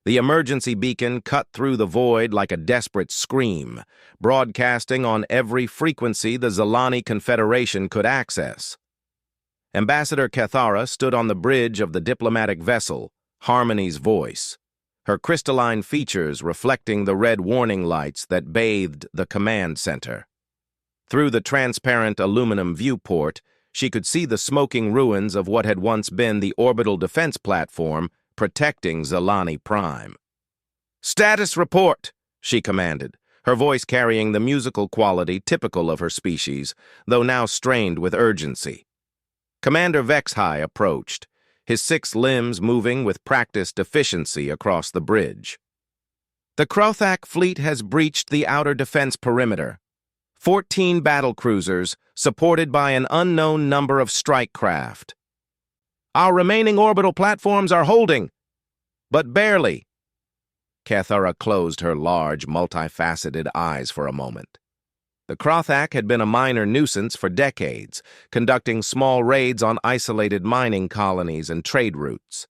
The emergency beacon cut through the void like a desperate scream, broadcasting on every frequency the Zilani Confederation could access. Ambassador Cathara stood on the bridge of the diplomatic vessel, Harmony's voice, her crystalline features reflecting the red warning lights that bathed the command center. Through the transparent aluminum viewport, she could see the smoking ruins of what had once been the orbital defense platform protecting Zilani Prime. "Status report," she commanded, her voice carrying the musical quality typical of her species, though now strained with urgency. Commander Vexhai approached, his 6 limbs moving with practiced efficiency across the bridge. "The Krothak fleet has breached the outer defense perimeter. 14 battlecruisers, supported by an unknown number of strike craft. Our remaining orbital platforms are holding, but barely." Cathara closed her large, multifaceted eyes for a moment. The Krothak had been a minor nuisance for decades, conducting small raids on isolated mining colonies and trade routes.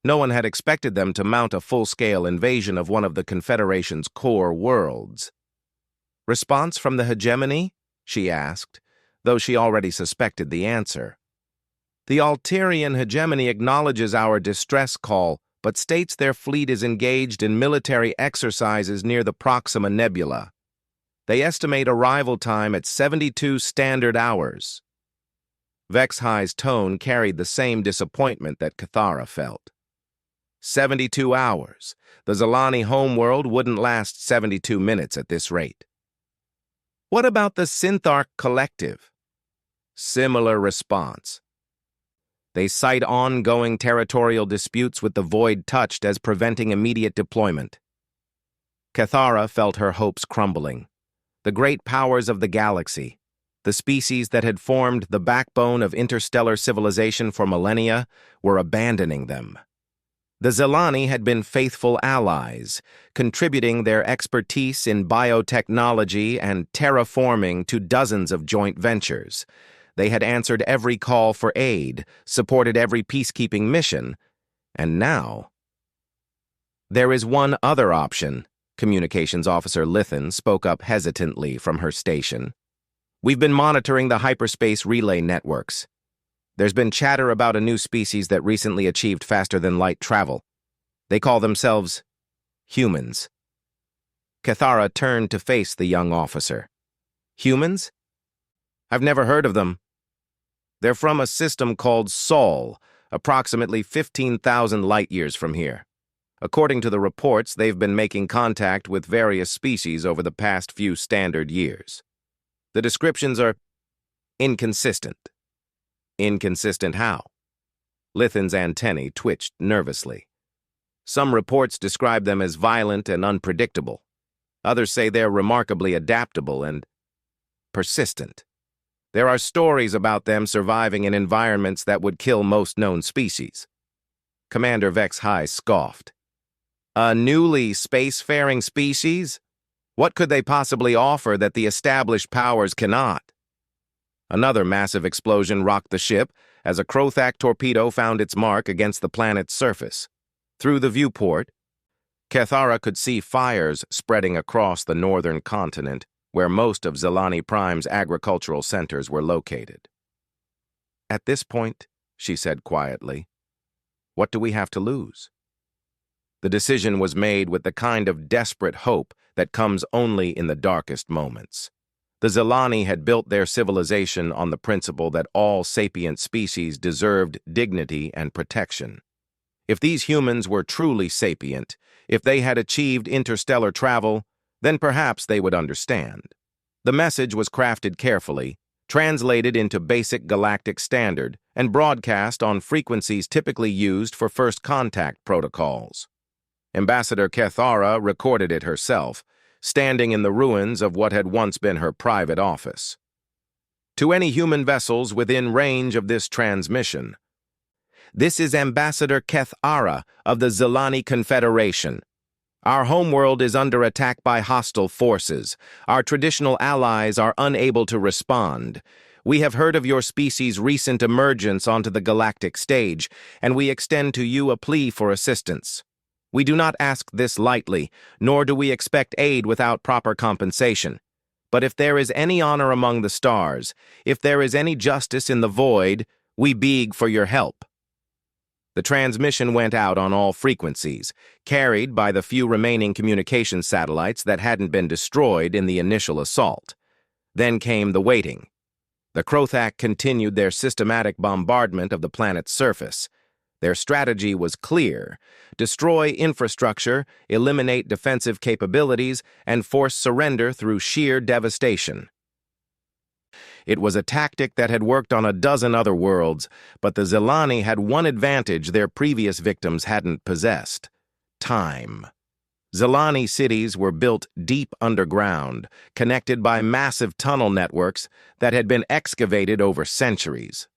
No one had expected them to mount a full-scale invasion of one of the Confederation's core worlds. "Response from the hegemony?" she asked, though she already suspected the answer. "The Alterian hegemony acknowledges our distress call, but states their fleet is engaged in military exercises near the Proxima Nebula. They estimate arrival time at 72 standard hours." Vexhai's tone carried the same disappointment that Cathara felt. 72 hours. The Zilani homeworld wouldn't last 72 minutes at this rate. "What about the Syntharch Collective?" Similar response. "They cite ongoing territorial disputes with the Void Touched as preventing immediate deployment." Cathara felt her hopes crumbling. The great powers of the galaxy, the species that had formed the backbone of interstellar civilization for millennia, were abandoning them. The Zilani had been faithful allies, contributing their expertise in biotechnology and terraforming to dozens of joint ventures. They had answered every call for aid, supported every peacekeeping mission, and now... "There is one other option," Communications Officer Lithin spoke up hesitantly from her station. "We've been monitoring the hyperspace relay networks. There's been chatter about a new species that recently achieved faster-than-light travel. They call themselves humans." Cathara turned to face the young officer. "Humans? I've never heard of them. They're from a system called Sol, approximately 15,000 light-years from here. According to the reports, they've been making contact with various species over the past few standard years. The descriptions are inconsistent." "Inconsistent how?" Lithin's antennae twitched nervously. "Some reports describe them as violent and unpredictable. Others say they're remarkably adaptable and persistent. There are stories about them surviving in environments that would kill most known species." Commander Vexhai scoffed. "A newly spacefaring species? What could they possibly offer that the established powers cannot?" Another massive explosion rocked the ship as a Krothak torpedo found its mark against the planet's surface. Through the viewport, Cathara could see fires spreading across the northern continent, where most of Zilani Prime's agricultural centers were located. "At this point," she said quietly, "what do we have to lose?" The decision was made with the kind of desperate hope that comes only in the darkest moments. The Zilani had built their civilization on the principle that all sapient species deserved dignity and protection. If these humans were truly sapient, if they had achieved interstellar travel, then perhaps they would understand. The message was crafted carefully, translated into basic galactic standard, and broadcast on frequencies typically used for first contact protocols. Ambassador Cathara recorded it herself, standing in the ruins of what had once been her private office. "To any human vessels within range of this transmission, this is Ambassador Cathara of the Zilani Confederation. Our homeworld is under attack by hostile forces. Our traditional allies are unable to respond. We have heard of your species' recent emergence onto the galactic stage, and we extend to you a plea for assistance. We do not ask this lightly, nor do we expect aid without proper compensation. But if there is any honor among the stars, if there is any justice in the void, we beg for your help." The transmission went out on all frequencies, carried by the few remaining communication satellites that hadn't been destroyed in the initial assault. Then came the waiting. The Krothak continued their systematic bombardment of the planet's surface. Their strategy was clear: destroy infrastructure, eliminate defensive capabilities, and force surrender through sheer devastation. It was a tactic that had worked on a dozen other worlds, but the Zilani had one advantage their previous victims hadn't possessed: time. Zilani cities were built deep underground, connected by massive tunnel networks that had been excavated over centuries.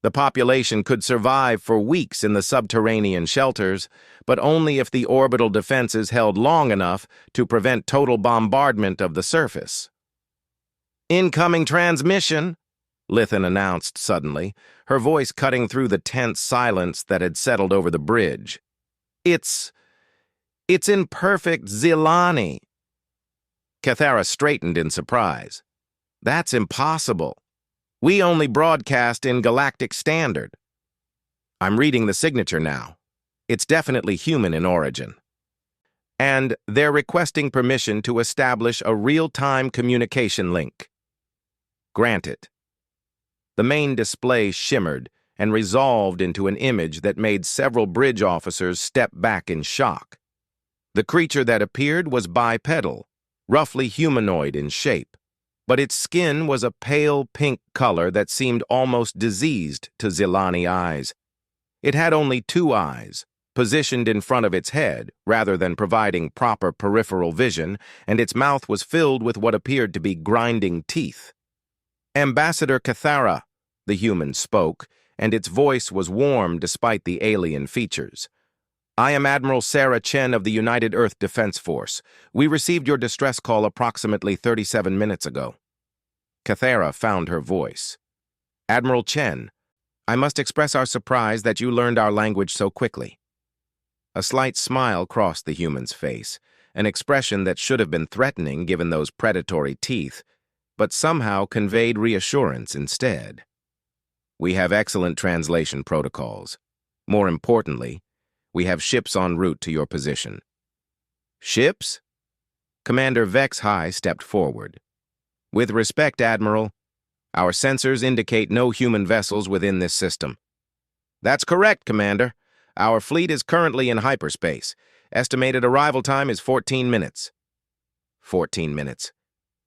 The population could survive for weeks in the subterranean shelters, but only if the orbital defenses held long enough to prevent total bombardment of the surface. "Incoming transmission," Lithin announced suddenly, her voice cutting through the tense silence that had settled over the bridge. It's in perfect Zilani." Cathara straightened in surprise. "That's impossible. We only broadcast in Galactic Standard." "I'm reading the signature now. It's definitely human in origin. And they're requesting permission to establish a real-time communication link." "Granted." The main display shimmered and resolved into an image that made several bridge officers step back in shock. The creature that appeared was bipedal, roughly humanoid in shape, but its skin was a pale pink color that seemed almost diseased to Zilani eyes. It had only two eyes, positioned in front of its head rather than providing proper peripheral vision, and its mouth was filled with what appeared to be grinding teeth. "Ambassador Cathara," the human spoke, and its voice was warm despite the alien features. "I am Admiral Sarah Chen of the United Earth Defense Force. We received your distress call approximately 37 minutes ago." Cathara found her voice. "Admiral Chen, I must express our surprise that you learned our language so quickly." A slight smile crossed the human's face, an expression that should have been threatening given those predatory teeth, but somehow conveyed reassurance instead. "We have excellent translation protocols. More importantly, we have ships en route to your position." "Ships?" Commander Vex High stepped forward. "With respect, Admiral, our sensors indicate no human vessels within this system." "That's correct, Commander. Our fleet is currently in hyperspace. Estimated arrival time is 14 minutes. 14 minutes.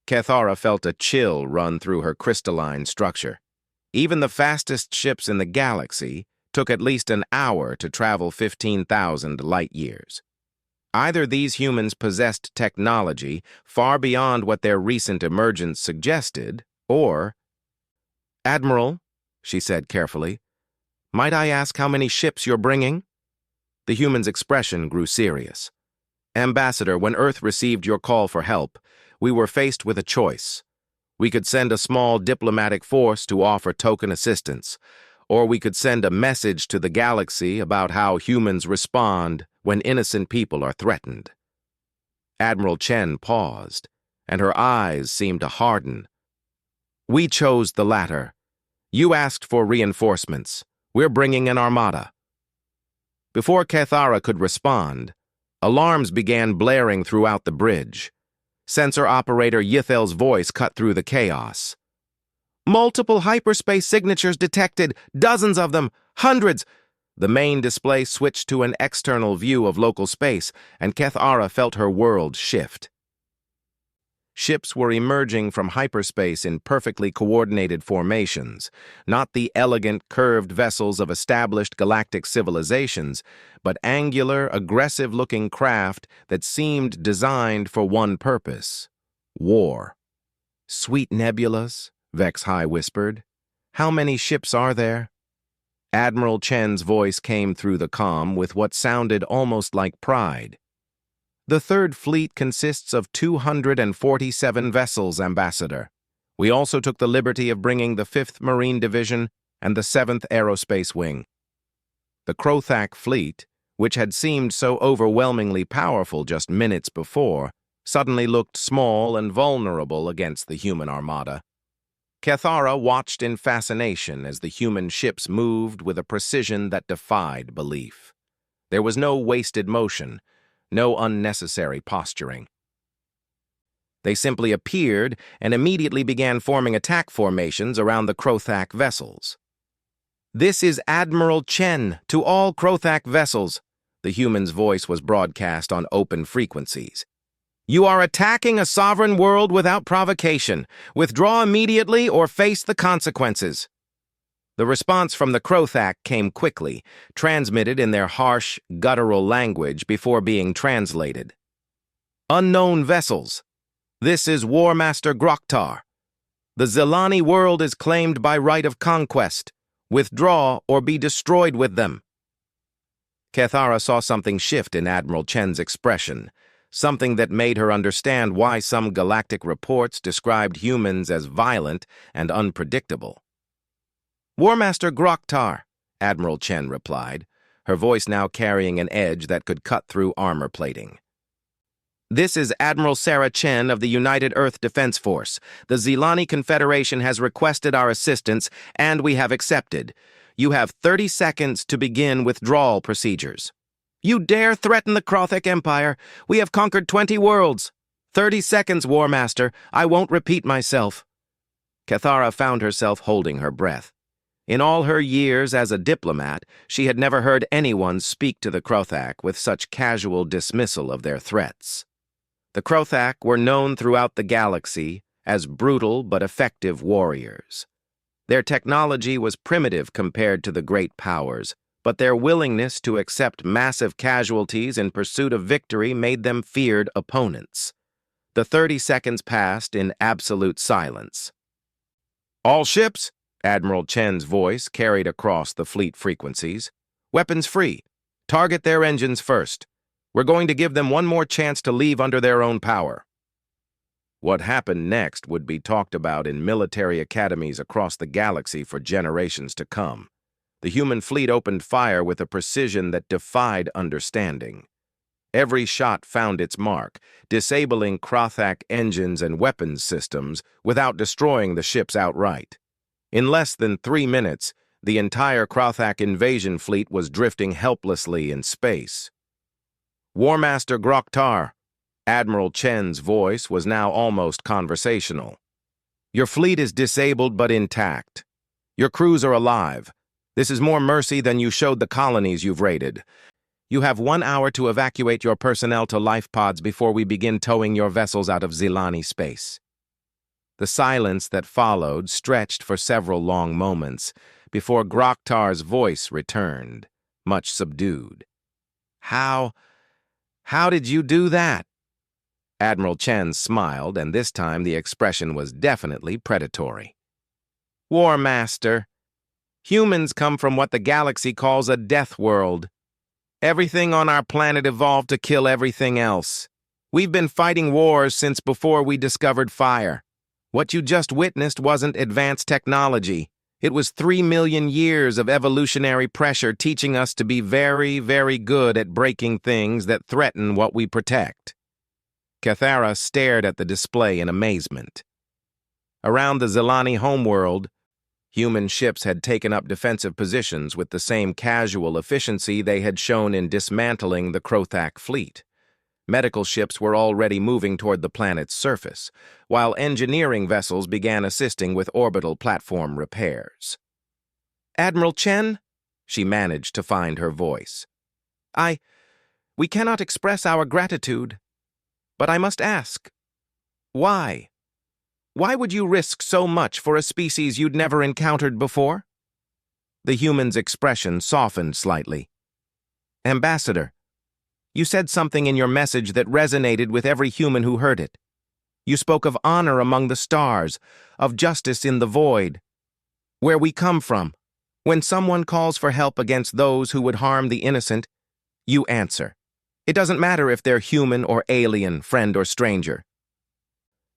Cathara felt a chill run through her crystalline structure. Even the fastest ships in the galaxy took at least an hour to travel 15,000 light-years. Either these humans possessed technology far beyond what their recent emergence suggested, or— "Admiral," she said carefully, "might I ask how many ships you're bringing?" The human's expression grew serious. "Ambassador, when Earth received your call for help, we were faced with a choice. We could send a small diplomatic force to offer token assistance, or we could send a message to the galaxy about how humans respond when innocent people are threatened." Admiral Chen paused, and her eyes seemed to harden. "We chose the latter. You asked for reinforcements. We're bringing an armada." Before Cathara could respond, alarms began blaring throughout the bridge. Sensor operator Yithel's voice cut through the chaos. "Multiple hyperspace signatures detected, dozens of them, hundreds." The main display switched to an external view of local space, and Cathara felt her world shift. Ships were emerging from hyperspace in perfectly coordinated formations, not the elegant, curved vessels of established galactic civilizations, but angular, aggressive-looking craft that seemed designed for one purpose: war. "Sweet nebulas," Vex High whispered. "How many ships are there?" Admiral Chen's voice came through the comm with what sounded almost like pride. "The Third Fleet consists of 247 vessels, Ambassador. We also took the liberty of bringing the 5th Marine Division and the 7th Aerospace Wing. The Krothak Fleet, which had seemed so overwhelmingly powerful just minutes before, suddenly looked small and vulnerable against the human armada. Cathara watched in fascination as the human ships moved with a precision that defied belief. There was no wasted motion, no unnecessary posturing. They simply appeared and immediately began forming attack formations around the Krothak vessels. "This is Admiral Chen to all Krothak vessels," the human's voice was broadcast on open frequencies. "You are attacking a sovereign world without provocation. Withdraw immediately or face the consequences." The response from the Krothak came quickly, transmitted in their harsh, guttural language before being translated. "Unknown vessels. This is War Master Groktar. The Zilani world is claimed by right of conquest. Withdraw or be destroyed with them." Cathara saw something shift in Admiral Chen's expression, something that made her understand why some galactic reports described humans as violent and unpredictable. "War Master Groktar," Admiral Chen replied, her voice now carrying an edge that could cut through armor plating. "This is Admiral Sarah Chen of the United Earth Defense Force. The Zilani Confederation has requested our assistance, and we have accepted. You have 30 seconds to begin withdrawal procedures." "You dare threaten the Krothak Empire? We have conquered 20 worlds. 30 seconds, War Master. I won't repeat myself." Cathara found herself holding her breath. In all her years as a diplomat, she had never heard anyone speak to the Krothak with such casual dismissal of their threats. The Krothak were known throughout the galaxy as brutal but effective warriors. Their technology was primitive compared to the great powers, but their willingness to accept massive casualties in pursuit of victory made them feared opponents. The 30 seconds passed in absolute silence. "All ships," Admiral Chen's voice carried across the fleet frequencies. "Weapons free. Target their engines first. We're going to give them one more chance to leave under their own power." What happened next would be talked about in military academies across the galaxy for generations to come. The human fleet opened fire with a precision that defied understanding. Every shot found its mark, disabling Krothak engines and weapons systems without destroying the ships outright. In less than 3 minutes, the entire Krothak invasion fleet was drifting helplessly in space. "War Master Groktar," Admiral Chen's voice was now almost conversational. "Your fleet is disabled but intact. Your crews are alive. This is more mercy than you showed the colonies you've raided. You have 1 hour to evacuate your personnel to life pods before we begin towing your vessels out of Zilani space." The silence that followed stretched for several long moments before Groktar's voice returned, much subdued. How did you do that?" Admiral Chen smiled, and this time the expression was definitely predatory. "War Master, humans come from what the galaxy calls a death world. Everything on our planet evolved to kill everything else. We've been fighting wars since before we discovered fire. What you just witnessed wasn't advanced technology. It was 3 million years of evolutionary pressure teaching us to be very, very good at breaking things that threaten what we protect." Cathara stared at the display in amazement. Around the Zilani homeworld, human ships had taken up defensive positions with the same casual efficiency they had shown in dismantling the Krothak fleet. Medical ships were already moving toward the planet's surface, while engineering vessels began assisting with orbital platform repairs. "Admiral Chen?" She managed to find her voice. We cannot express our gratitude. But I must ask, why? Why would you risk so much for a species you'd never encountered before?" The human's expression softened slightly. "Ambassador, you said something in your message that resonated with every human who heard it. You spoke of honor among the stars, of justice in the void. Where we come from, when someone calls for help against those who would harm the innocent, you answer. It doesn't matter if they're human or alien, friend or stranger.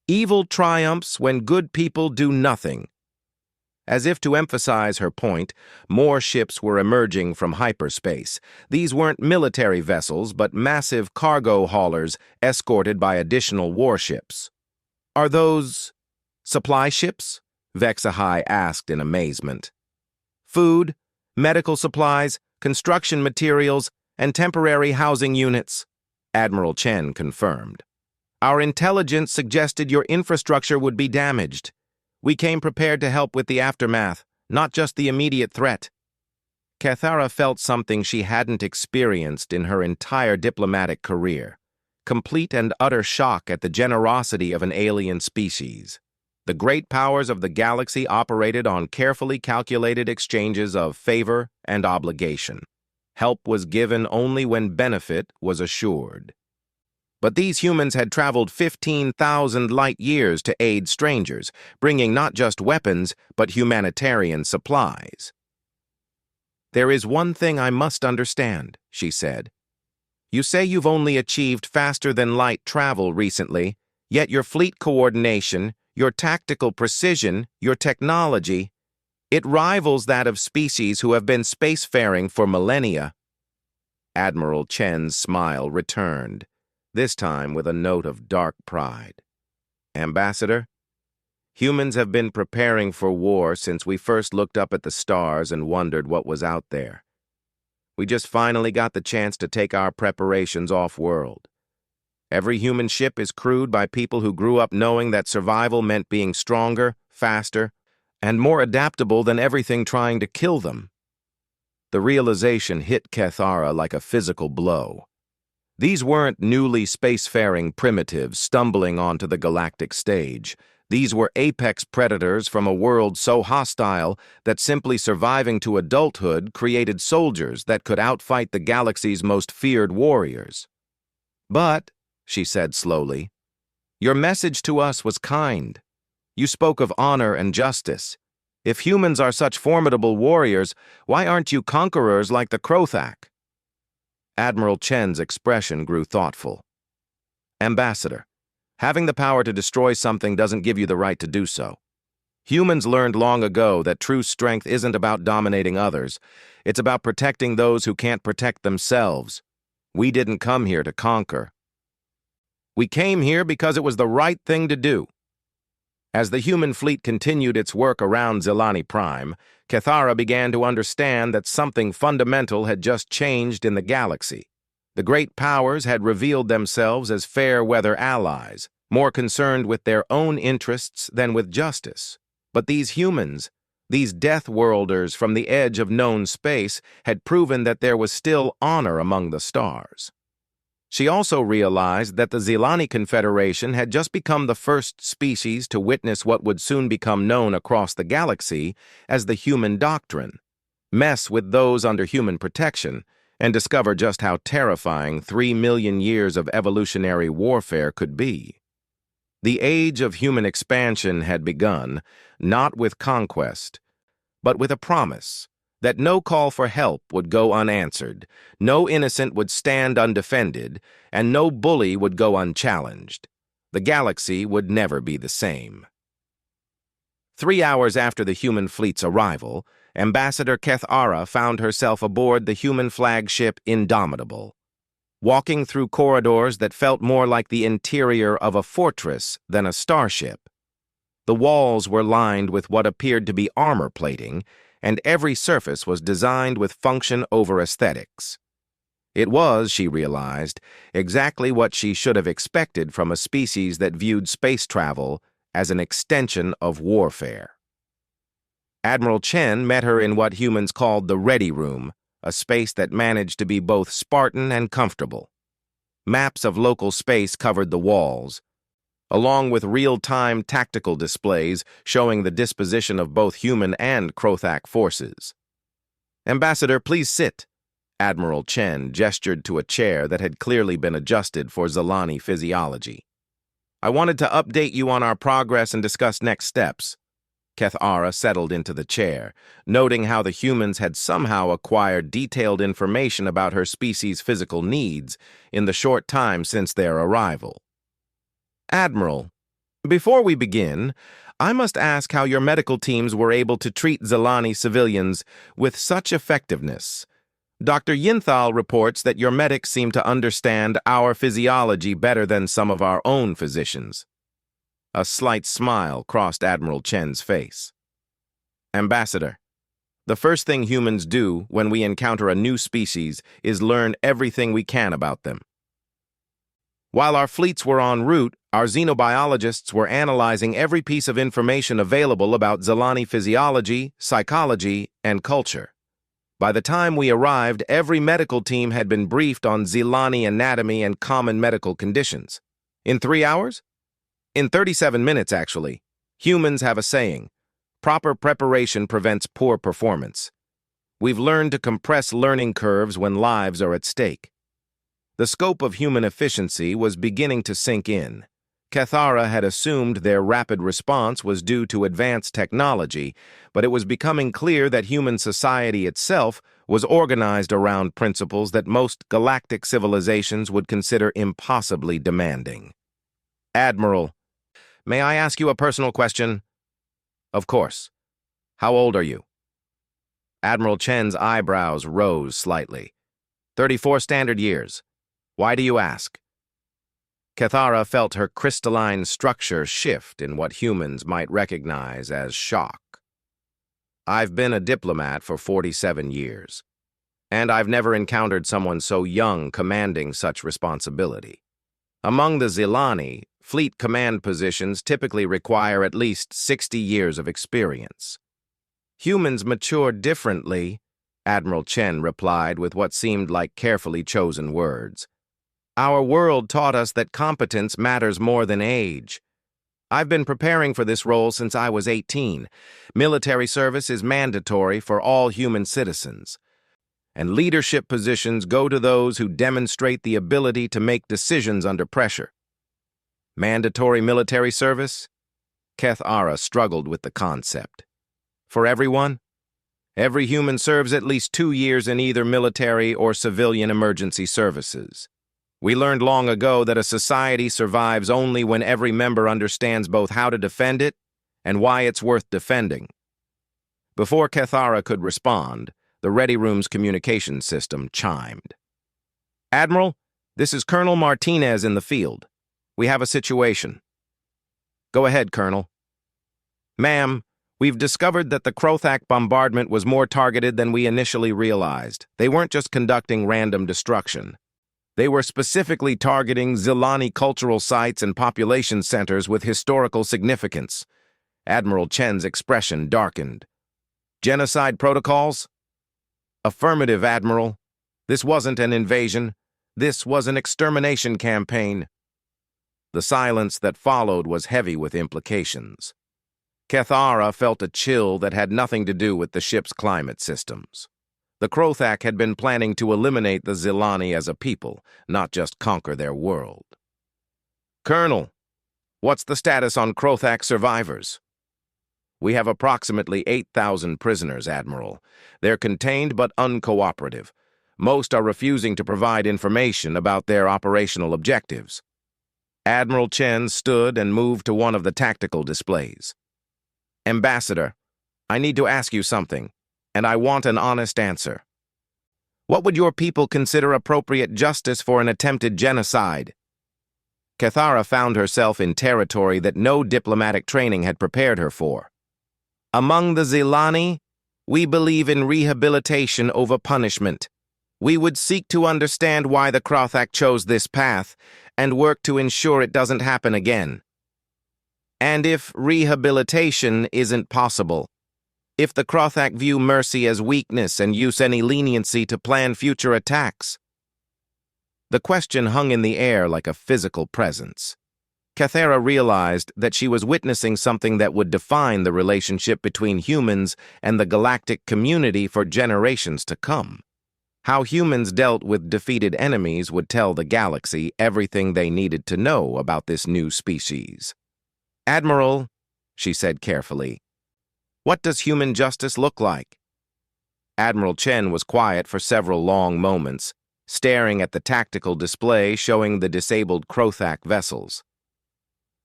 Evil triumphs when good people do nothing. As if to emphasize her point, more ships were emerging from hyperspace. These weren't military vessels, but massive cargo haulers escorted by additional warships. "Are those supply ships?" Vexahai asked in amazement. "Food, medical supplies, construction materials, and temporary housing units," Admiral Chen confirmed. "Our intelligence suggested your infrastructure would be damaged. We came prepared to help with the aftermath, not just the immediate threat." Cathara felt something she hadn't experienced in her entire diplomatic career: complete and utter shock at the generosity of an alien species. The great powers of the galaxy operated on carefully calculated exchanges of favor and obligation. Help was given only when benefit was assured. But these humans had traveled 15,000 light years to aid strangers, bringing not just weapons, but humanitarian supplies. "There is one thing I must understand," she said. "You say you've only achieved faster-than-light travel recently, yet your fleet coordination, your tactical precision, your technology, it rivals that of species who have been spacefaring for millennia." Admiral Chen's smile returned, this time with a note of dark pride. "Ambassador, humans have been preparing for war since we first looked up at the stars and wondered what was out there. We just finally got the chance to take our preparations off-world. Every human ship is crewed by people who grew up knowing that survival meant being stronger, faster, and more adaptable than everything trying to kill them." The realization hit Cathara like a physical blow. These weren't newly spacefaring primitives stumbling onto the galactic stage. These were apex predators from a world so hostile that simply surviving to adulthood created soldiers that could outfight the galaxy's most feared warriors. "But," she said slowly, "your message to us was kind. You spoke of honor and justice. If humans are such formidable warriors, why aren't you conquerors like the Krothak?" Admiral Chen's expression grew thoughtful. "Ambassador, having the power to destroy something doesn't give you the right to do so. Humans learned long ago that true strength isn't about dominating others. It's about protecting those who can't protect themselves. We didn't come here to conquer. We came here because it was the right thing to do." As the human fleet continued its work around Zilani Prime, Cathara began to understand that something fundamental had just changed in the galaxy. The great powers had revealed themselves as fair-weather allies, more concerned with their own interests than with justice. But these humans, these Deathworlders from the edge of known space, had proven that there was still honor among the stars. She also realized that the Zilani Confederation had just become the first species to witness what would soon become known across the galaxy as the human doctrine, mess with those under human protection, and discover just how terrifying 3 million years of evolutionary warfare could be. The age of human expansion had begun, not with conquest, but with a promise that no call for help would go unanswered, no innocent would stand undefended, and no bully would go unchallenged. The galaxy would never be the same. 3 hours after the human fleet's arrival, Ambassador Cathara found herself aboard the human flagship Indomitable, walking through corridors that felt more like the interior of a fortress than a starship. The walls were lined with what appeared to be armor plating, and every surface was designed with function over aesthetics. It was, she realized, exactly what she should have expected from a species that viewed space travel as an extension of warfare. Admiral Chen met her in what humans called the Ready Room, a space that managed to be both Spartan and comfortable. Maps of local space covered the walls, along with real-time tactical displays showing the disposition of both human and Krothak forces. "Ambassador, please sit." Admiral Chen gestured to a chair that had clearly been adjusted for Zilani physiology. "I wanted to update you on our progress and discuss next steps." Cathara settled into the chair, noting how the humans had somehow acquired detailed information about her species' physical needs in the short time since their arrival. "Admiral," Before we begin, I must ask how your medical teams were able to treat Zilani civilians with such effectiveness. Dr. Yinthal reports that your medics seem to understand our physiology better than some of our own physicians. A slight smile crossed Admiral Chen's face. Ambassador, the first thing humans do when we encounter a new species is learn everything we can about them. While our fleets were en route, our xenobiologists were analyzing every piece of information available about Zilani physiology, psychology, and culture. By the time we arrived, every medical team had been briefed on Zilani anatomy and common medical conditions. In 3 hours? In 37 minutes, actually. Humans have a saying, proper preparation prevents poor performance. We've learned to compress learning curves when lives are at stake. The scope of human efficiency was beginning to sink in. Cathara had assumed their rapid response was due to advanced technology, but it was becoming clear that human society itself was organized around principles that most galactic civilizations would consider impossibly demanding. Admiral, may I ask you a personal question? Of course. How old are you? Admiral Chen's eyebrows rose slightly. 34 standard years. Why do you ask? Cathara felt her crystalline structure shift in what humans might recognize as shock. I've been a diplomat for 47 years, and I've never encountered someone so young commanding such responsibility. Among the Zilani, fleet command positions typically require at least 60 years of experience. Humans mature differently, Admiral Chen replied with what seemed like carefully chosen words. Our world taught us that competence matters more than age. I've been preparing for this role since I was 18. Military service is mandatory for all human citizens, and leadership positions go to those who demonstrate the ability to make decisions under pressure. Mandatory military service? Cathara struggled with the concept. For everyone? Every human serves at least 2 years in either military or civilian emergency services. We learned long ago that a society survives only when every member understands both how to defend it and why it's worth defending. Before Cathara could respond, the Ready Room's communication system chimed. Admiral, this is Colonel Martinez in the field. We have a situation. Go ahead, Colonel. Ma'am, we've discovered that the Krothak bombardment was more targeted than we initially realized. They weren't just conducting random destruction. They were specifically targeting Zilani cultural sites and population centers with historical significance. Admiral Chen's expression darkened. Genocide protocols? Affirmative, Admiral. This wasn't an invasion. This was an extermination campaign. The silence that followed was heavy with implications. Cathara felt a chill that had nothing to do with the ship's climate systems. The Krothak had been planning to eliminate the Zilani as a people, not just conquer their world. Colonel, what's the status on Krothak survivors? We have approximately 8,000 prisoners, Admiral. They're contained but uncooperative. Most are refusing to provide information about their operational objectives. Admiral Chen stood and moved to one of the tactical displays. Ambassador, I need to ask you something, and I want an honest answer. What would your people consider appropriate justice for an attempted genocide? Cathara found herself in territory that no diplomatic training had prepared her for. Among the Zilani, we believe in rehabilitation over punishment. We would seek to understand why the Krothak chose this path and work to ensure it doesn't happen again. And if rehabilitation isn't possible, if the Krothak view mercy as weakness and use any leniency to plan future attacks? The question hung in the air like a physical presence. Cathara realized that she was witnessing something that would define the relationship between humans and the galactic community for generations to come. How humans dealt with defeated enemies would tell the galaxy everything they needed to know about this new species. Admiral, she said carefully, what does human justice look like? Admiral Chen was quiet for several long moments, staring at the tactical display showing the disabled Krothak vessels.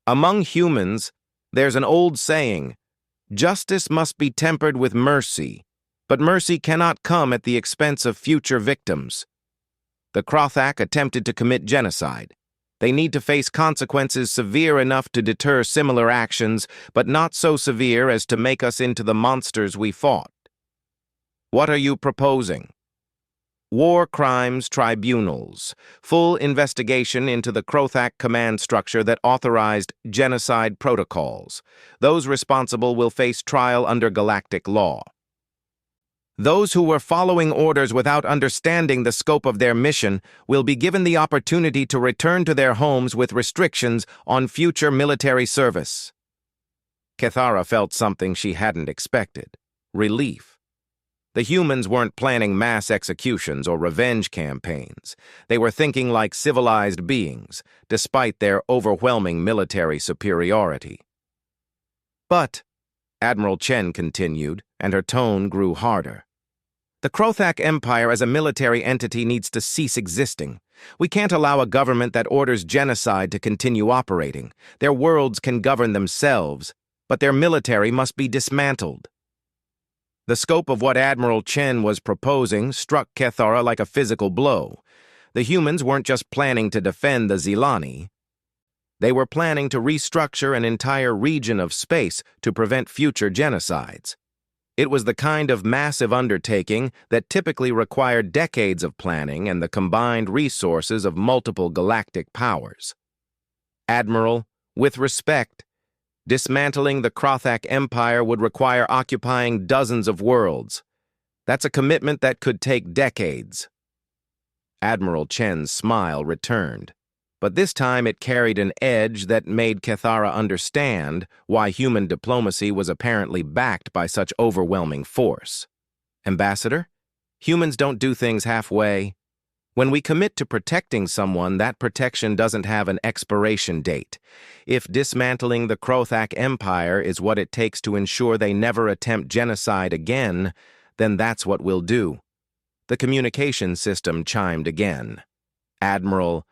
Among humans, there's an old saying, justice must be tempered with mercy, but mercy cannot come at the expense of future victims. The Krothak attempted to commit genocide. They need to face consequences severe enough to deter similar actions, but not so severe as to make us into the monsters we fought. What are you proposing? War crimes tribunals, full investigation into the Krothak command structure that authorized genocide protocols. Those responsible will face trial under galactic law. Those who were following orders without understanding the scope of their mission will be given the opportunity to return to their homes with restrictions on future military service. Cathara felt something she hadn't expected: relief. The humans weren't planning mass executions or revenge campaigns. They were thinking like civilized beings, despite their overwhelming military superiority. But, Admiral Chen continued, and her tone grew harder, the Krothak Empire as a military entity needs to cease existing. We can't allow a government that orders genocide to continue operating. Their worlds can govern themselves, but their military must be dismantled. The scope of what Admiral Chen was proposing struck Cathara like a physical blow. The humans weren't just planning to defend the Zilani. They were planning to restructure an entire region of space to prevent future genocides. It was the kind of massive undertaking that typically required decades of planning and the combined resources of multiple galactic powers. Admiral, with respect, dismantling the Krothak Empire would require occupying dozens of worlds. That's a commitment that could take decades. Admiral Chen's smile returned, but this time it carried an edge that made Cathara understand why human diplomacy was apparently backed by such overwhelming force. Ambassador, humans don't do things halfway. When we commit to protecting someone, that protection doesn't have an expiration date. If dismantling the Krothak Empire is what it takes to ensure they never attempt genocide again, then that's what we'll do. The communication system chimed again. Admiral,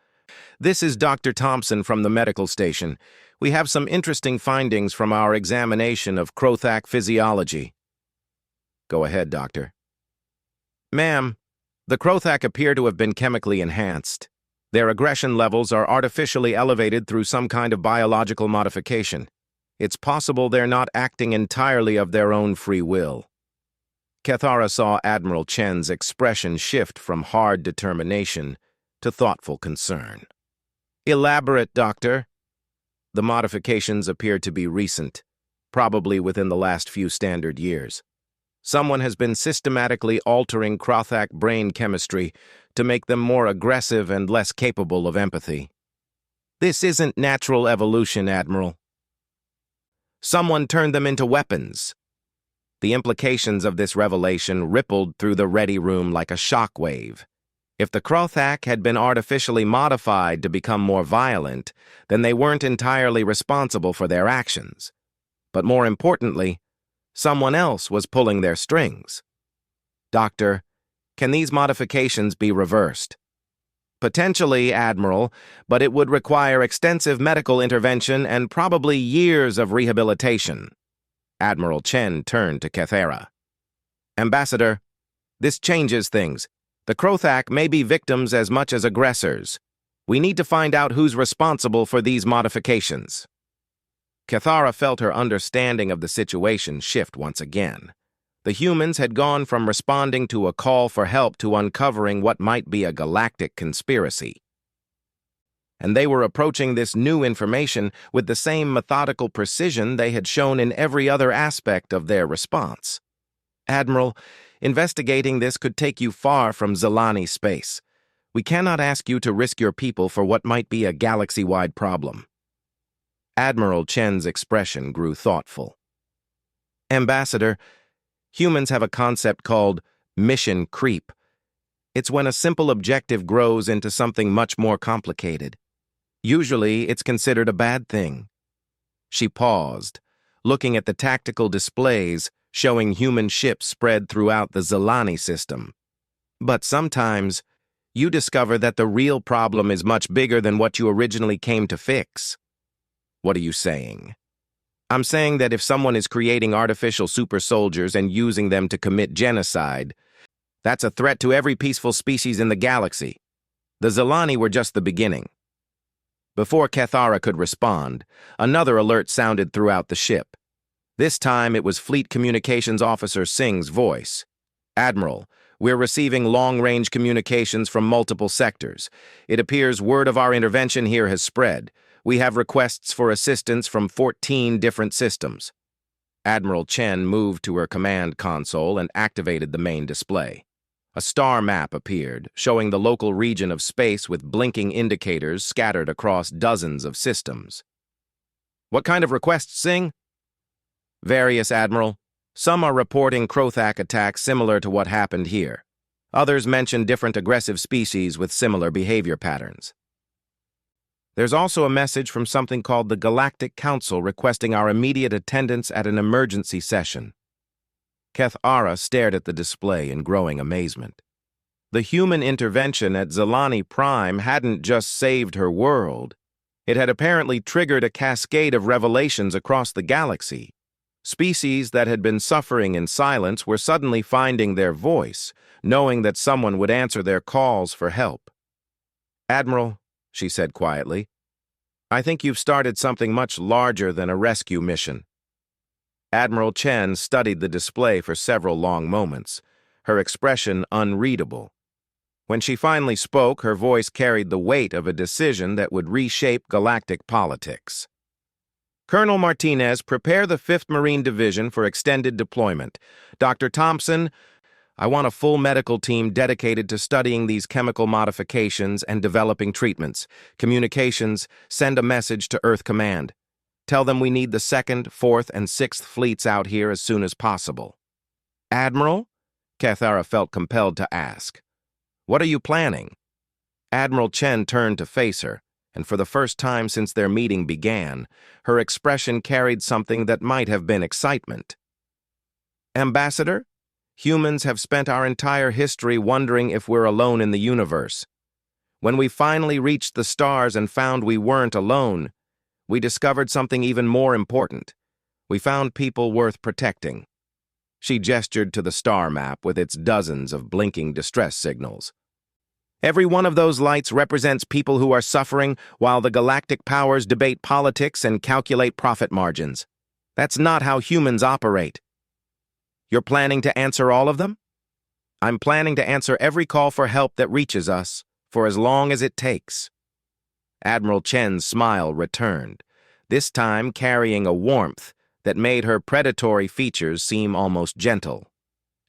this is Dr. Thompson from the medical station. We have some interesting findings from our examination of Krothak physiology. Go ahead, Doctor. Ma'am, the Krothak appear to have been chemically enhanced. Their aggression levels are artificially elevated through some kind of biological modification. It's possible they're not acting entirely of their own free will. Cathara saw Admiral Chen's expression shift from hard determination to thoughtful concern. Elaborate, Doctor. The modifications appear to be recent, probably within the last few standard years. Someone has been systematically altering Krothak brain chemistry to make them more aggressive and less capable of empathy. This isn't natural evolution, Admiral. Someone turned them into weapons. The implications of this revelation rippled through the ready room like a shockwave. If the Krothak had been artificially modified to become more violent, then they weren't entirely responsible for their actions. But more importantly, someone else was pulling their strings. Doctor, can these modifications be reversed? Potentially, Admiral, but it would require extensive medical intervention and probably years of rehabilitation. Admiral Chen turned to Cathara. Ambassador, this changes things. The Krothak may be victims as much as aggressors. We need to find out who's responsible for these modifications. Cathara felt her understanding of the situation shift once again. The humans had gone from responding to a call for help to uncovering what might be a galactic conspiracy. And they were approaching this new information with the same methodical precision they had shown in every other aspect of their response. Admiral, investigating this could take you far from Zilani space. We cannot ask you to risk your people for what might be a galaxy-wide problem. Admiral Chen's expression grew thoughtful. Ambassador, humans have a concept called mission creep. It's when a simple objective grows into something much more complicated. Usually, it's considered a bad thing. She paused, looking at the tactical displays showing human ships spread throughout the Zilani system. But sometimes, you discover that the real problem is much bigger than what you originally came to fix. What are you saying? I'm saying that if someone is creating artificial super soldiers and using them to commit genocide, that's a threat to every peaceful species in the galaxy. The Zilani were just the beginning. Before Cathara could respond, another alert sounded throughout the ship. This time it was Fleet Communications Officer Singh's voice. Admiral, we're receiving long-range communications from multiple sectors. It appears word of our intervention here has spread. We have requests for assistance from 14 different systems. Admiral Chen moved to her command console and activated the main display. A star map appeared, showing the local region of space with blinking indicators scattered across dozens of systems. What kind of requests, Singh? Various, Admiral. Some are reporting Krothak attacks similar to what happened here. Others mention different aggressive species with similar behavior patterns. There's also a message from something called the Galactic Council requesting our immediate attendance at an emergency session. Cathara stared at the display in growing amazement. The human intervention at Zilani Prime hadn't just saved her world. It had apparently triggered a cascade of revelations across the galaxy. Species that had been suffering in silence were suddenly finding their voice, knowing that someone would answer their calls for help. Admiral, she said quietly, I think you've started something much larger than a rescue mission. Admiral Chen studied the display for several long moments, her expression unreadable. When she finally spoke, her voice carried the weight of a decision that would reshape galactic politics. Colonel Martinez, prepare the 5th Marine Division for extended deployment. Dr. Thompson, I want a full medical team dedicated to studying these chemical modifications and developing treatments. Communications, send a message to Earth Command. Tell them we need the 2nd, 4th, and 6th fleets out here as soon as possible. Admiral? Cathara felt compelled to ask. What are you planning? Admiral Chen turned to face her, and for the first time since their meeting began, her expression carried something that might have been excitement. Ambassador, humans have spent our entire history wondering if we're alone in the universe. When we finally reached the stars and found we weren't alone, we discovered something even more important. We found people worth protecting. She gestured to the star map with its dozens of blinking distress signals. Every one of those lights represents people who are suffering while the galactic powers debate politics and calculate profit margins. That's not how humans operate. You're planning to answer all of them? I'm planning to answer every call for help that reaches us, for as long as it takes. Admiral Chen's smile returned, this time carrying a warmth that made her predatory features seem almost gentle.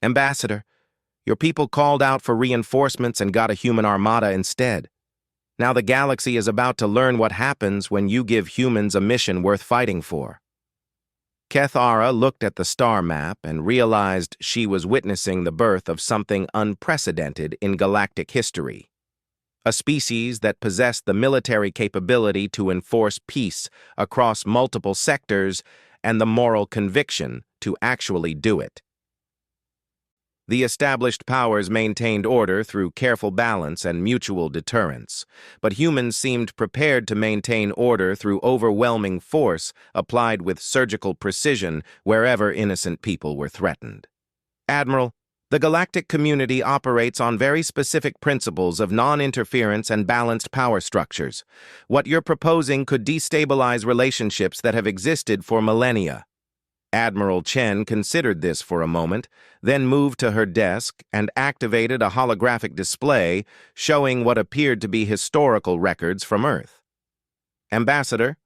Ambassador, your people called out for reinforcements and got a human armada instead. Now the galaxy is about to learn what happens when you give humans a mission worth fighting for. Cathara looked at the star map and realized she was witnessing the birth of something unprecedented in galactic history. A species that possessed the military capability to enforce peace across multiple sectors and the moral conviction to actually do it. The established powers maintained order through careful balance and mutual deterrence, but humans seemed prepared to maintain order through overwhelming force applied with surgical precision wherever innocent people were threatened. Admiral, the galactic community operates on very specific principles of non-interference and balanced power structures. What you're proposing could destabilize relationships that have existed for millennia. Admiral Chen considered this for a moment, then moved to her desk and activated a holographic display showing what appeared to be historical records from Earth. Ambassador,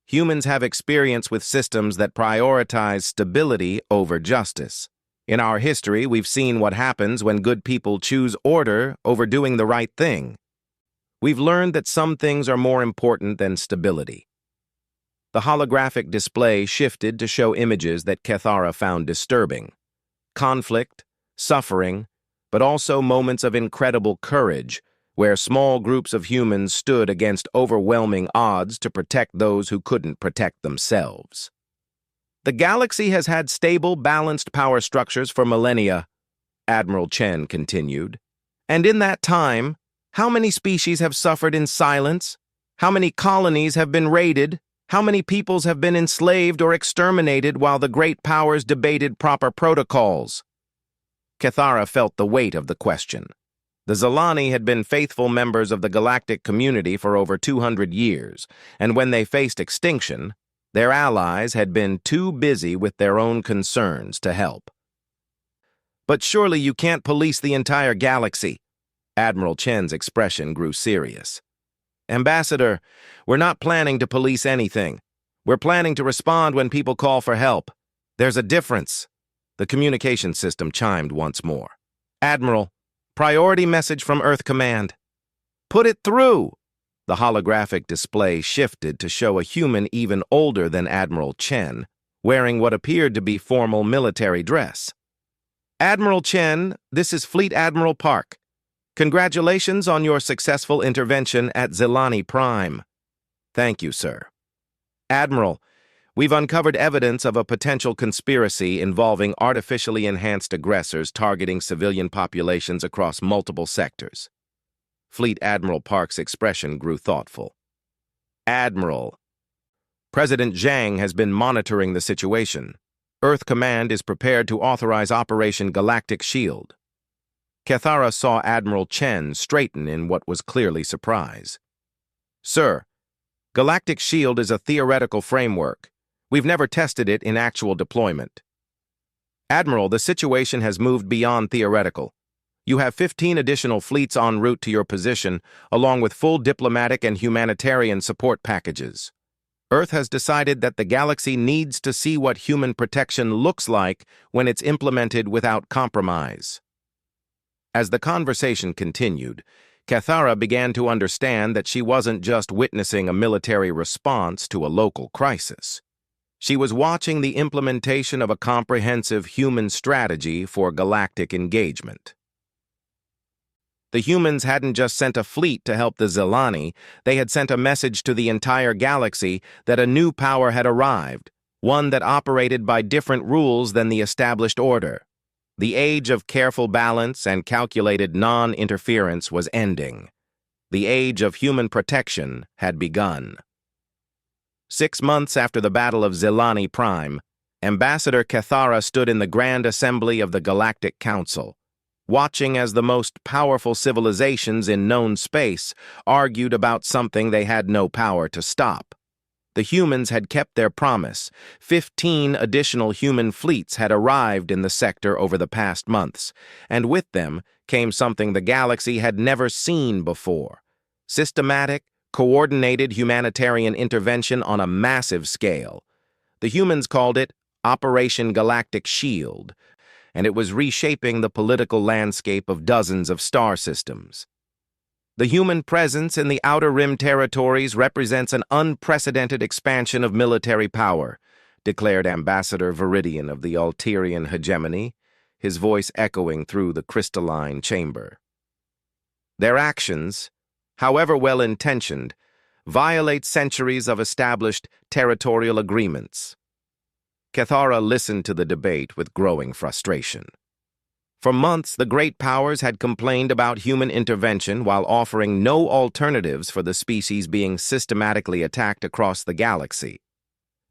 humans have experience with systems that prioritize stability over justice. In our history, we've seen what happens when good people choose order over doing the right thing. We've learned that some things are more important than stability. The holographic display shifted to show images that Cathara found disturbing. Conflict, suffering, but also moments of incredible courage, where small groups of humans stood against overwhelming odds to protect those who couldn't protect themselves. The galaxy has had stable, balanced power structures for millennia, Admiral Chen continued. And in that time, how many species have suffered in silence? How many colonies have been raided? How many peoples have been enslaved or exterminated while the great powers debated proper protocols? Cathara felt the weight of the question. The Zilani had been faithful members of the galactic community for over 200 years, and when they faced extinction, their allies had been too busy with their own concerns to help. But surely you can't police the entire galaxy. Admiral Chen's expression grew serious. Ambassador, we're not planning to police anything. We're planning to respond when people call for help. There's a difference. The communication system chimed once more. Admiral, priority message from Earth Command. Put it through! The holographic display shifted to show a human even older than Admiral Chen, wearing what appeared to be formal military dress. Admiral Chen, this is Fleet Admiral Park. Congratulations on your successful intervention at Zilani Prime. Thank you, sir. Admiral, we've uncovered evidence of a potential conspiracy involving artificially enhanced aggressors targeting civilian populations across multiple sectors. Fleet Admiral Park's expression grew thoughtful. Admiral, President Zhang has been monitoring the situation. Earth Command is prepared to authorize Operation Galactic Shield. Cathara saw Admiral Chen straighten in what was clearly surprise. Sir, Galactic Shield is a theoretical framework. We've never tested it in actual deployment. Admiral, the situation has moved beyond theoretical. You have 15 additional fleets en route to your position, along with full diplomatic and humanitarian support packages. Earth has decided that the galaxy needs to see what human protection looks like when it's implemented without compromise. As the conversation continued, Cathara began to understand that she wasn't just witnessing a military response to a local crisis. She was watching the implementation of a comprehensive human strategy for galactic engagement. The humans hadn't just sent a fleet to help the Zilani, they had sent a message to the entire galaxy that a new power had arrived, one that operated by different rules than the established order. The age of careful balance and calculated non-interference was ending. The age of human protection had begun. 6 months after the Battle of Zilani Prime, Ambassador Cathara stood in the Grand Assembly of the Galactic Council, watching as the most powerful civilizations in known space argued about something they had no power to stop. The humans had kept their promise. 15 additional human fleets had arrived in the sector over the past months, and with them came something the galaxy had never seen before: systematic, coordinated humanitarian intervention on a massive scale. The humans called it Operation Galactic Shield, and it was reshaping the political landscape of dozens of star systems. The human presence in the Outer Rim territories represents an unprecedented expansion of military power, declared Ambassador Viridian of the Alterian hegemony, his voice echoing through the crystalline chamber. Their actions, however well-intentioned, violate centuries of established territorial agreements. Cathara listened to the debate with growing frustration. For months, the great powers had complained about human intervention while offering no alternatives for the species being systematically attacked across the galaxy.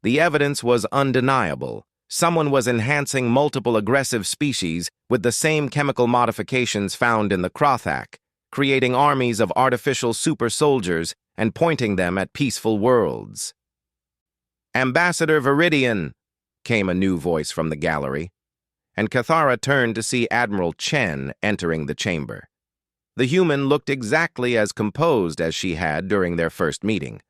The evidence was undeniable. Someone was enhancing multiple aggressive species with the same chemical modifications found in the Krothak, creating armies of artificial super soldiers and pointing them at peaceful worlds. Ambassador Viridian, came a new voice from the gallery, and Cathara turned to see Admiral Chen entering the chamber. The human looked exactly as composed as she had during their first meeting,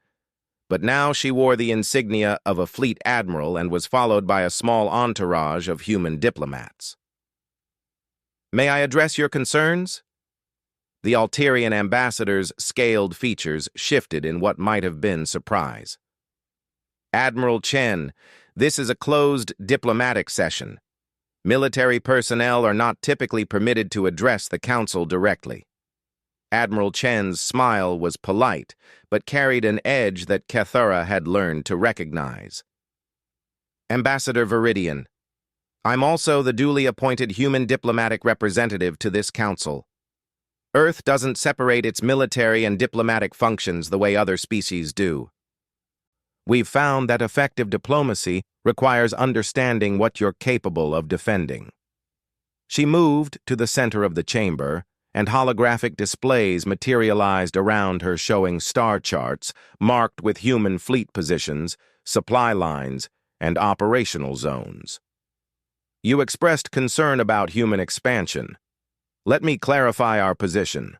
but now she wore the insignia of a fleet admiral and was followed by a small entourage of human diplomats. May I address your concerns? The Alterian ambassador's scaled features shifted in what might have been surprise. Admiral Chen, this is a closed diplomatic session. Military personnel are not typically permitted to address the council directly. Admiral Chen's smile was polite, but carried an edge that Cathara had learned to recognize. Ambassador Viridian, I'm also the duly appointed human diplomatic representative to this council. Earth doesn't separate its military and diplomatic functions the way other species do. We've found that effective diplomacy requires understanding what you're capable of defending. She moved to the center of the chamber, and holographic displays materialized around her showing star charts marked with human fleet positions, supply lines, and operational zones. You expressed concern about human expansion. Let me clarify our position.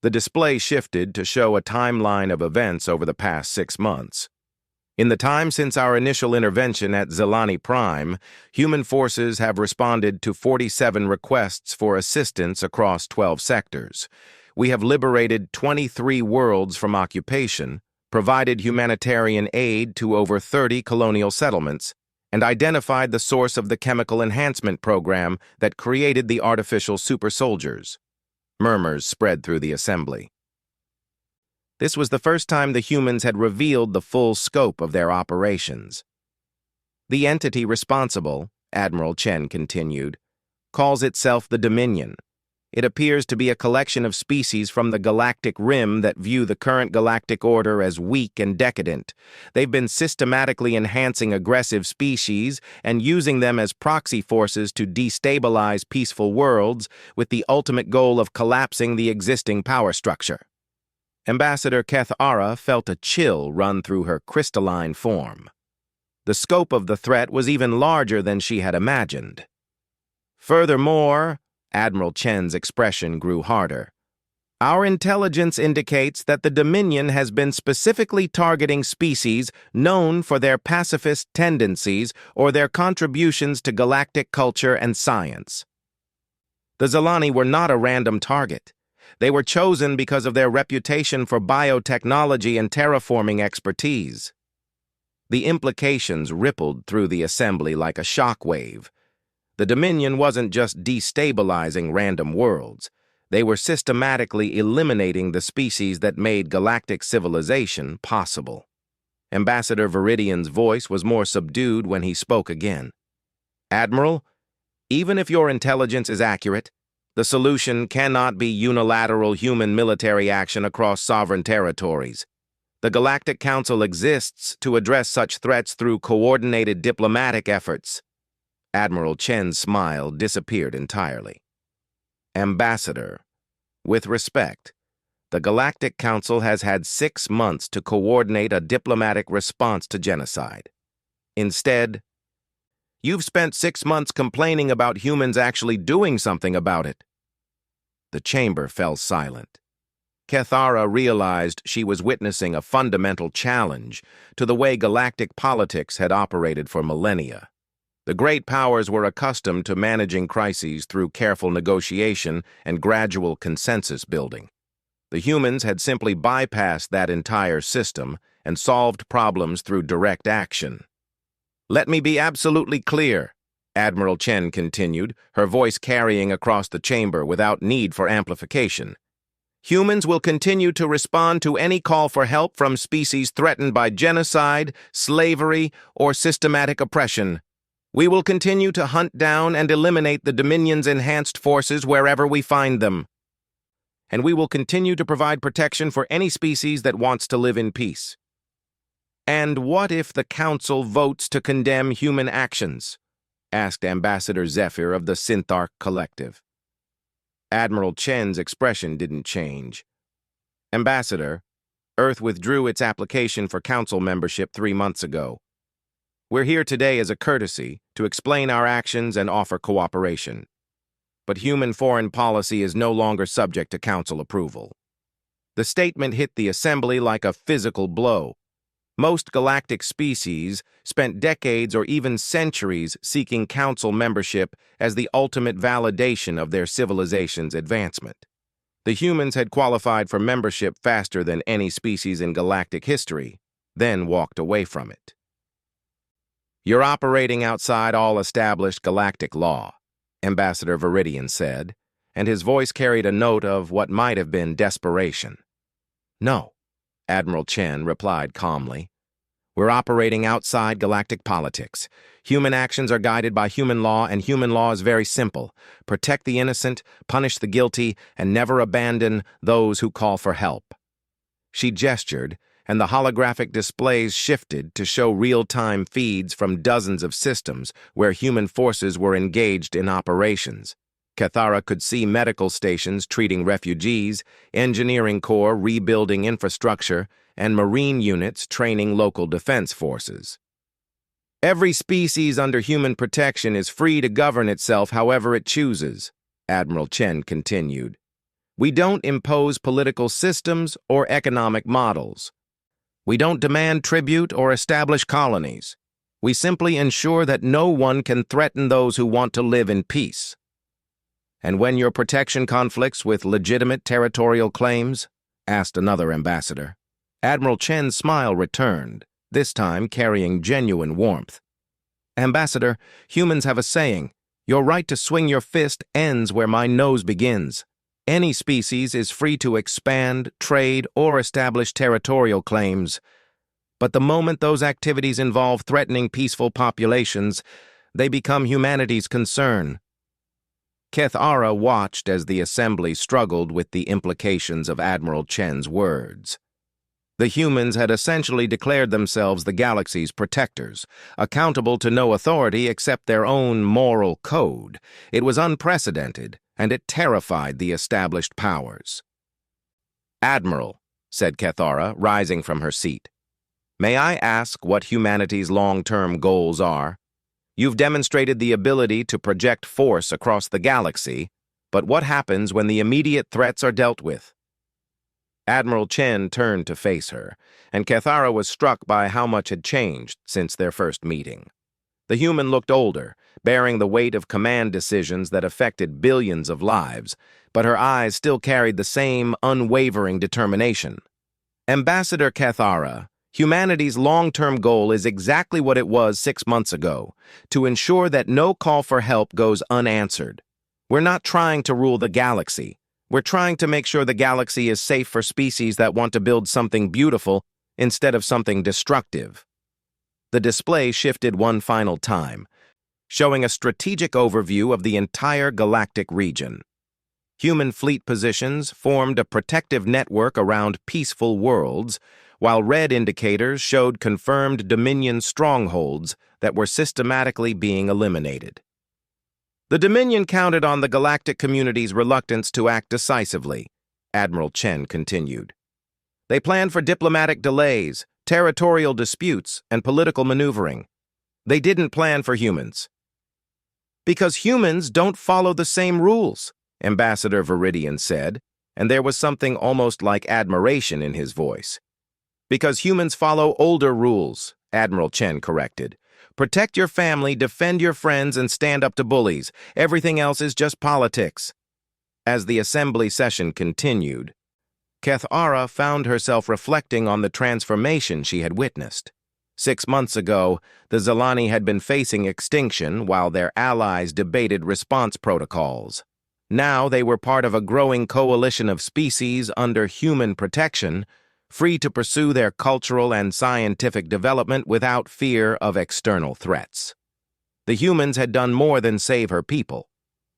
The display shifted to show a timeline of events over the past 6 months. In the time since our initial intervention at Zelani Prime, human forces have responded to 47 requests for assistance across 12 sectors. We have liberated 23 worlds from occupation, provided humanitarian aid to over 30 colonial settlements, and identified the source of the chemical enhancement program that created the artificial super soldiers. Murmurs spread through the assembly. This was the first time the humans had revealed the full scope of their operations. The entity responsible, Admiral Chen continued, calls itself the Dominion. It appears to be a collection of species from the galactic rim that view the current galactic order as weak and decadent. They've been systematically enhancing aggressive species and using them as proxy forces to destabilize peaceful worlds with the ultimate goal of collapsing the existing power structure. Ambassador Kethara felt a chill run through her crystalline form. The scope of the threat was even larger than she had imagined. Furthermore, Admiral Chen's expression grew harder. Our intelligence indicates that the Dominion has been specifically targeting species known for their pacifist tendencies or their contributions to galactic culture and science. The Zelani were not a random target. They were chosen because of their reputation for biotechnology and terraforming expertise. The implications rippled through the assembly like a shockwave. The Dominion wasn't just destabilizing random worlds. They were systematically eliminating the species that made galactic civilization possible. Ambassador Viridian's voice was more subdued when he spoke again. Admiral, even if your intelligence is accurate, the solution cannot be unilateral human military action across sovereign territories. The Galactic Council exists to address such threats through coordinated diplomatic efforts. Admiral Chen's smile disappeared entirely. Ambassador, with respect, the Galactic Council has had 6 months to coordinate a diplomatic response to genocide. Instead, you've spent 6 months complaining about humans actually doing something about it. The chamber fell silent. Kethara realized she was witnessing a fundamental challenge to the way galactic politics had operated for millennia. The great powers were accustomed to managing crises through careful negotiation and gradual consensus building. The humans had simply bypassed that entire system and solved problems through direct action. Let me be absolutely clear, Admiral Chen continued, her voice carrying across the chamber without need for amplification. Humans will continue to respond to any call for help from species threatened by genocide, slavery, or systematic oppression. We will continue to hunt down and eliminate the Dominion's enhanced forces wherever we find them. And we will continue to provide protection for any species that wants to live in peace. And what if the Council votes to condemn human actions? Asked Ambassador Zephyr of the Syntharch Collective. Admiral Chen's expression didn't change. Ambassador, Earth withdrew its application for Council membership 3 months ago. We're here today as a courtesy to explain our actions and offer cooperation. But human foreign policy is no longer subject to Council approval. The statement hit the Assembly like a physical blow. Most galactic species spent decades or even centuries seeking Council membership as the ultimate validation of their civilization's advancement. The humans had qualified for membership faster than any species in galactic history, then walked away from it. You're operating outside all established galactic law, Ambassador Viridian said, and his voice carried a note of what might have been desperation. No, Admiral Chen replied calmly. We're operating outside galactic politics. Human actions are guided by human law, and human law is very simple. Protect the innocent, punish the guilty, and never abandon those who call for help. She gestured, and the holographic displays shifted to show real-time feeds from dozens of systems where human forces were engaged in operations. Cathara could see medical stations treating refugees, engineering corps rebuilding infrastructure, and marine units training local defense forces. Every species under human protection is free to govern itself however it chooses, Admiral Chen continued. We don't impose political systems or economic models. We don't demand tribute or establish colonies. We simply ensure that no one can threaten those who want to live in peace. And when your protection conflicts with legitimate territorial claims? Asked another ambassador. Admiral Chen's smile returned, this time carrying genuine warmth. Ambassador, humans have a saying, your right to swing your fist ends where my nose begins. Any species is free to expand, trade, or establish territorial claims. But the moment those activities involve threatening peaceful populations, they become humanity's concern. Cathara watched as the assembly struggled with the implications of Admiral Chen's words. The humans had essentially declared themselves the galaxy's protectors, accountable to no authority except their own moral code. It was unprecedented, and it terrified the established powers. Admiral, said Cathara, rising from her seat, may I ask what humanity's long-term goals are? You've demonstrated the ability to project force across the galaxy, but what happens when the immediate threats are dealt with? Admiral Chen turned to face her, and Cathara was struck by how much had changed since their first meeting. The human looked older, bearing the weight of command decisions that affected billions of lives, but her eyes still carried the same unwavering determination. Ambassador Cathara, humanity's long-term goal is exactly what it was 6 months ago, to ensure that no call for help goes unanswered. We're not trying to rule the galaxy. We're trying to make sure the galaxy is safe for species that want to build something beautiful instead of something destructive. The display shifted one final time, showing a strategic overview of the entire galactic region. Human fleet positions formed a protective network around peaceful worlds, while red indicators showed confirmed Dominion strongholds that were systematically being eliminated. The Dominion counted on the galactic community's reluctance to act decisively, Admiral Chen continued. They planned for diplomatic delays, territorial disputes, and political maneuvering. They didn't plan for humans. Because humans don't follow the same rules, Ambassador Viridian said, and there was something almost like admiration in his voice. Because humans follow older rules, Admiral Chen corrected. Protect your family, defend your friends, and stand up to bullies. Everything else is just politics. As the assembly session continued, Cathara found herself reflecting on the transformation she had witnessed. 6 months ago, the Zilani had been facing extinction while their allies debated response protocols. Now they were part of a growing coalition of species under human protection, free to pursue their cultural and scientific development without fear of external threats. The humans had done more than save her people.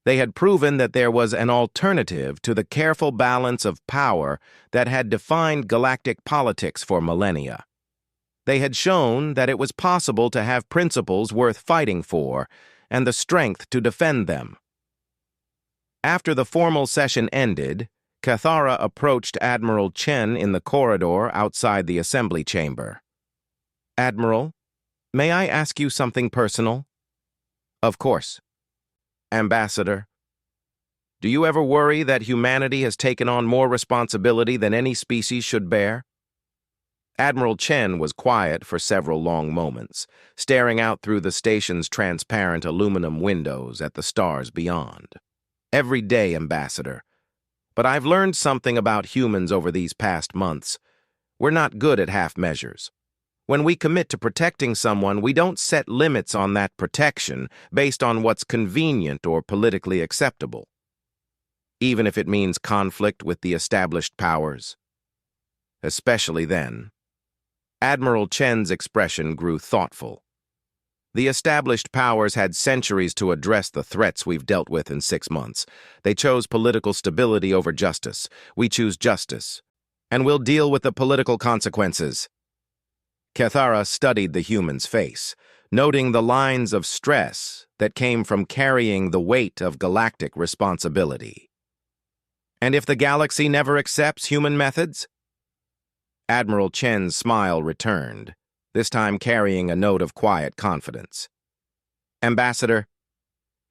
They had proven that there was an alternative to the careful balance of power that had defined galactic politics for millennia. They had shown that it was possible to have principles worth fighting for and the strength to defend them. After the formal session ended, Cathara approached Admiral Chen in the corridor outside the assembly chamber. Admiral, may I ask you something personal? Of course. Ambassador, do you ever worry that humanity has taken on more responsibility than any species should bear? Admiral Chen was quiet for several long moments, staring out through the station's transparent aluminum windows at the stars beyond. Every day, Ambassador. But I've learned something about humans over these past months. We're not good at half measures. When we commit to protecting someone, we don't set limits on that protection based on what's convenient or politically acceptable, even if it means conflict with the established powers. Especially then. Admiral Chen's expression grew thoughtful. The established powers had centuries to address the threats we've dealt with in 6 months. They chose political stability over justice. We choose justice. and we'll deal with the political consequences. Cathara studied the human's face, noting the lines of stress that came from carrying the weight of galactic responsibility. And if the galaxy never accepts human methods? Admiral Chen's smile returned, this time carrying a note of quiet confidence. Ambassador,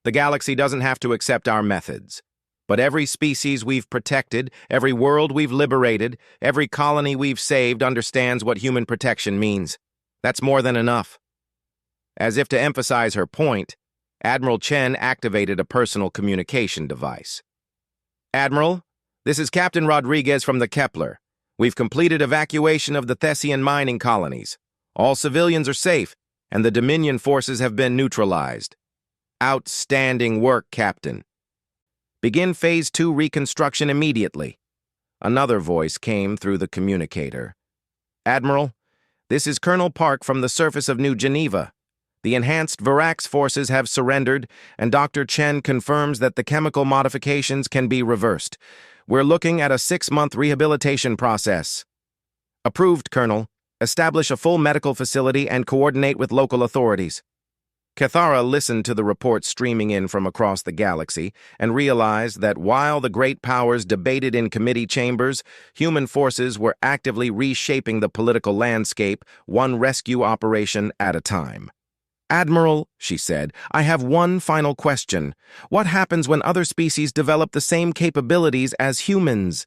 the galaxy doesn't have to accept our methods, but every species we've protected, every world we've liberated, every colony we've saved understands what human protection means. That's more than enough. As if to emphasize her point, Admiral Chen activated a personal communication device. Admiral, this is Captain Rodriguez from the Kepler. We've completed evacuation of the Thessian mining colonies. All civilians are safe, and the Dominion forces have been neutralized. Outstanding work, Captain. Begin Phase 2 reconstruction immediately. Another voice came through the communicator. Admiral, this is Colonel Park from the surface of New Geneva. The enhanced Virax forces have surrendered, and Dr. Chen confirms that the chemical modifications can be reversed. We're looking at a 6-month rehabilitation process. Approved, Colonel. Establish a full medical facility and coordinate with local authorities. Cathara listened to the reports streaming in from across the galaxy and realized that while the great powers debated in committee chambers, human forces were actively reshaping the political landscape, one rescue operation at a time. Admiral, she said, I have one final question. What happens when other species develop the same capabilities as humans?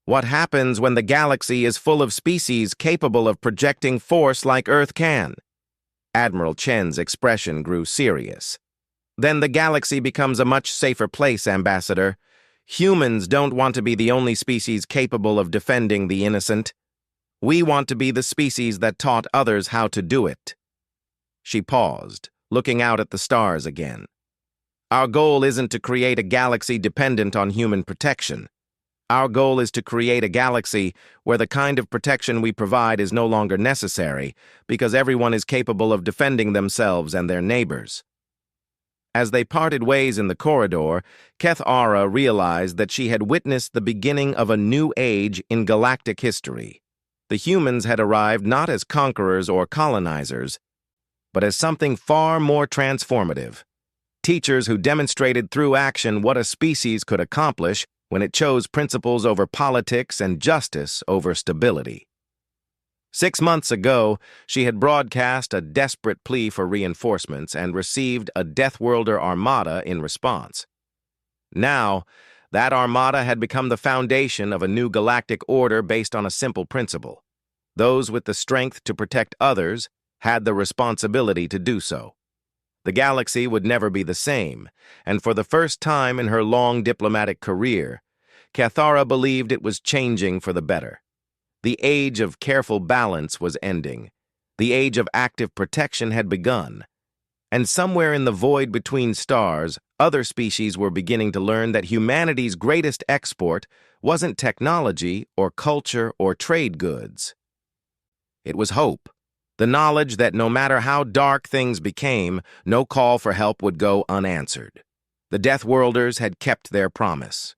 What happens when the galaxy is full of species capable of projecting force like Earth can? Admiral Chen's expression grew serious. Then the galaxy becomes a much safer place, Ambassador. Humans don't want to be the only species capable of defending the innocent. We want to be the species that taught others how to do it. She paused, looking out at the stars again. Our goal isn't to create a galaxy dependent on human protection. Our goal is to create a galaxy where the kind of protection we provide is no longer necessary because everyone is capable of defending themselves and their neighbors. As they parted ways in the corridor, Cathara realized that she had witnessed the beginning of a new age in galactic history. The humans had arrived not as conquerors or colonizers, but as something far more transformative. Teachers who demonstrated through action what a species could accomplish when it chose principles over politics and justice over stability. 6 months ago, she had broadcast a desperate plea for reinforcements and received a Deathworlder Armada in response. Now, that armada had become the foundation of a new galactic order based on a simple principle. Those with the strength to protect others had the responsibility to do so. The galaxy would never be the same, and for the first time in her long diplomatic career, Cathara believed it was changing for the better. The age of careful balance was ending. The age of active protection had begun. And somewhere in the void between stars, other species were beginning to learn that humanity's greatest export wasn't technology or culture or trade goods. It was hope. The knowledge that no matter how dark things became, no call for help would go unanswered. The Deathworlders had kept their promise.